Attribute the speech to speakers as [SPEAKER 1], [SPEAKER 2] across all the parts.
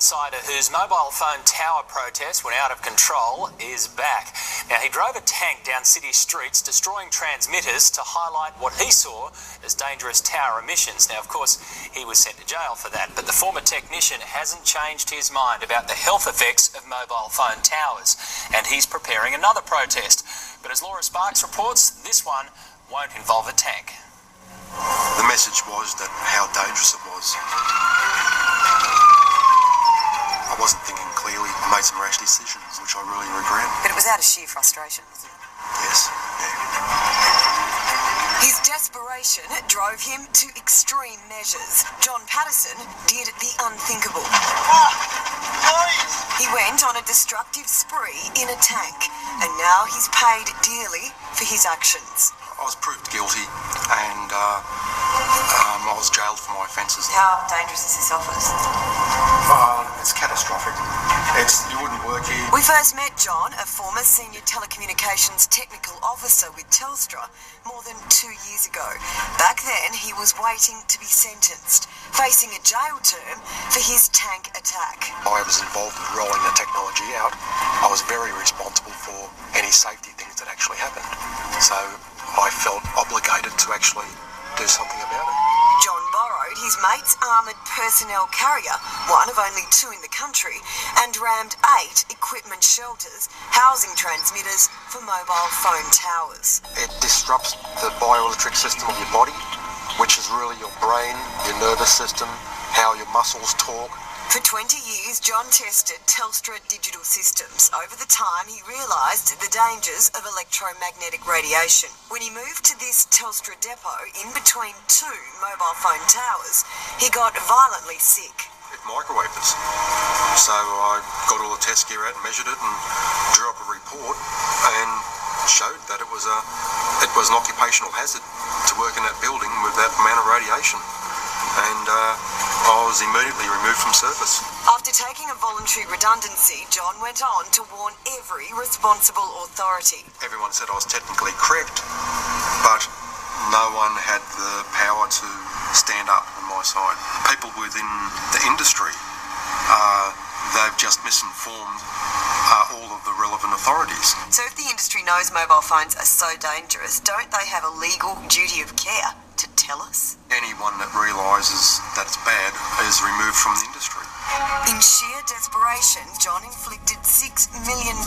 [SPEAKER 1] insider whose mobile phone tower protest went out of control is back. Now, he drove a tank down city streets, destroying transmitters to highlight what he saw as dangerous tower emissions. Now, of course, he was sent to jail for that, but the former technician hasn't changed his mind about the health effects of mobile phone towers, and he's preparing another protest. But as Laura Sparks reports, this one won't involve a tank.
[SPEAKER 2] The message was that how dangerous it was. I wasn't thinking clearly. I made some rash decisions, which I really regret.
[SPEAKER 3] But it was out of sheer frustration, wasn't it?
[SPEAKER 2] Yes, yeah.
[SPEAKER 3] His desperation drove him to extreme measures. John Patterson did the unthinkable. He went on a destructive spree in a tank, and now he's paid dearly for his actions.
[SPEAKER 2] I was proved guilty, and I was jailed for my offences.
[SPEAKER 3] How dangerous is this office?
[SPEAKER 2] It's catastrophic. You wouldn't work here.
[SPEAKER 3] We first met John, a former senior telecommunications technical officer with Telstra, more than 2 years ago. Back then, he was waiting to be sentenced, facing a jail term for his tank attack.
[SPEAKER 2] I was involved in rolling the technology out. I was very responsible for any safety things that actually happened. So I felt obligated to actually do something about it.
[SPEAKER 3] John borrowed his mate's armoured personnel carrier, one of only 2 in the country, and rammed 8 equipment shelters housing transmitters for mobile phone towers.
[SPEAKER 2] It disrupts the bioelectric system of your body, which is really your brain, your nervous system, how your muscles talk.
[SPEAKER 3] For 20 years, John tested Telstra digital systems. Over the time, he realised the dangers of electromagnetic radiation. When he moved to this Telstra depot in between 2 mobile phone towers, he got violently sick.
[SPEAKER 2] It microwaved us. So I got all the test gear out and measured it and drew up a report and showed that it was an occupational hazard to work in that building with that amount of radiation. And I was immediately removed from service.
[SPEAKER 3] After taking a voluntary redundancy, John went on to warn every responsible authority.
[SPEAKER 2] Everyone said I was technically correct, but no one had the power to stand up on my side. People within the industry, they've just misinformed all of the relevant authorities.
[SPEAKER 3] So if the industry knows mobile phones are so dangerous, don't they have a legal duty of care to tell us?
[SPEAKER 2] Anyone that realises that it's bad is removed from the industry.
[SPEAKER 3] In sheer desperation, John inflicted $6 million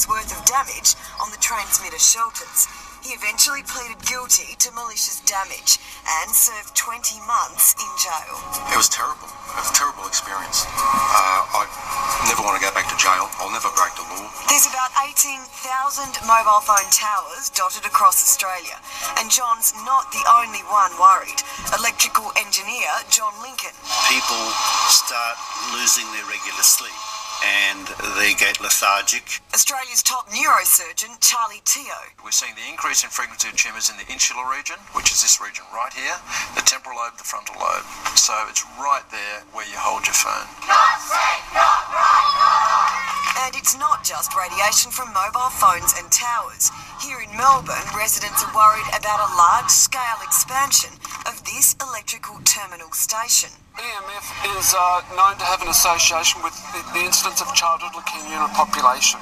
[SPEAKER 3] worth of damage on the transmitter shelters. He eventually pleaded guilty to malicious damage and served 20 months in jail.
[SPEAKER 2] It was terrible. It was a terrible experience. I never want to go back to jail. I'll never break the law.
[SPEAKER 3] There's about 18,000 mobile phone towers dotted across Australia, and John's not the only one worried. Electrical engineer John Lincoln.
[SPEAKER 4] People start losing their regular sleep and they get lethargic.
[SPEAKER 3] Australia's top neurosurgeon, Charlie Teo.
[SPEAKER 5] We're seeing the increase in frequency of tumours in the insular region, which is this region right here, the temporal lobe, the frontal lobe. So it's right there where you hold your phone.
[SPEAKER 3] Not safe, not right. And it's not just radiation from mobile phones and towers. Here in Melbourne, residents are worried about a large-scale expansion of this electrical terminal station.
[SPEAKER 6] EMF is known to have an association with the incidence of childhood leukemia in a population.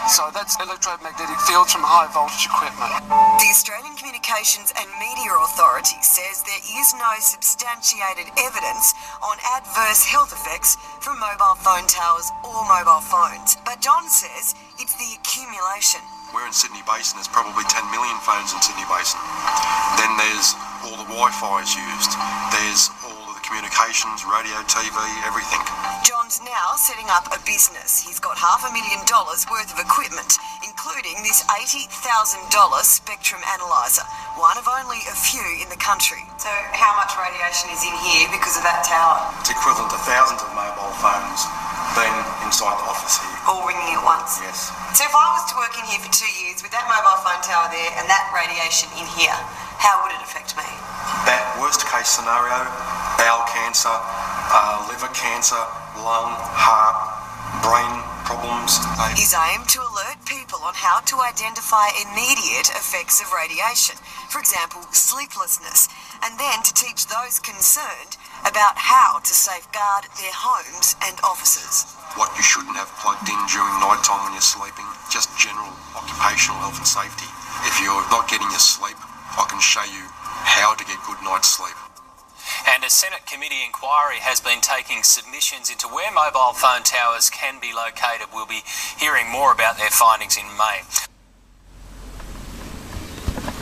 [SPEAKER 6] So that's electromagnetic fields from high voltage equipment.
[SPEAKER 3] The Australian Communications and Media Authority says there is no substantiated evidence on adverse health effects from mobile phone towers or mobile phones. But John says it's the accumulation.
[SPEAKER 2] We're in Sydney Basin. There's probably 10 million phones in Sydney Basin. Then there's all the Wi-Fi is used. There's all of the communications, radio, TV, everything.
[SPEAKER 3] John's now setting up a business. He's got $500,000 worth of equipment, including this $80,000 spectrum analyzer, one of only a few in the country. So how much radiation is in here because of that tower?
[SPEAKER 2] It's equivalent to thousands of mobile phones being inside the office here.
[SPEAKER 3] All ringing at once?
[SPEAKER 2] Yes.
[SPEAKER 3] So if I was to work in here for 2 years with that mobile phone tower there and that radiation in here, how would it affect me?
[SPEAKER 2] That worst case scenario, bowel cancer, liver cancer, lung, heart, brain problems.
[SPEAKER 3] His aim to alert people on how to identify immediate effects of radiation. For example, sleeplessness. and then to teach those concerned about how to safeguard their homes and offices.
[SPEAKER 2] What you shouldn't have plugged in during night time when you're sleeping, just general occupational health and safety. If you're not getting your sleep, I can show you how to get good night's sleep.
[SPEAKER 1] And a Senate committee inquiry has been taking submissions into where mobile phone towers can be located. We'll be hearing more about their findings in May.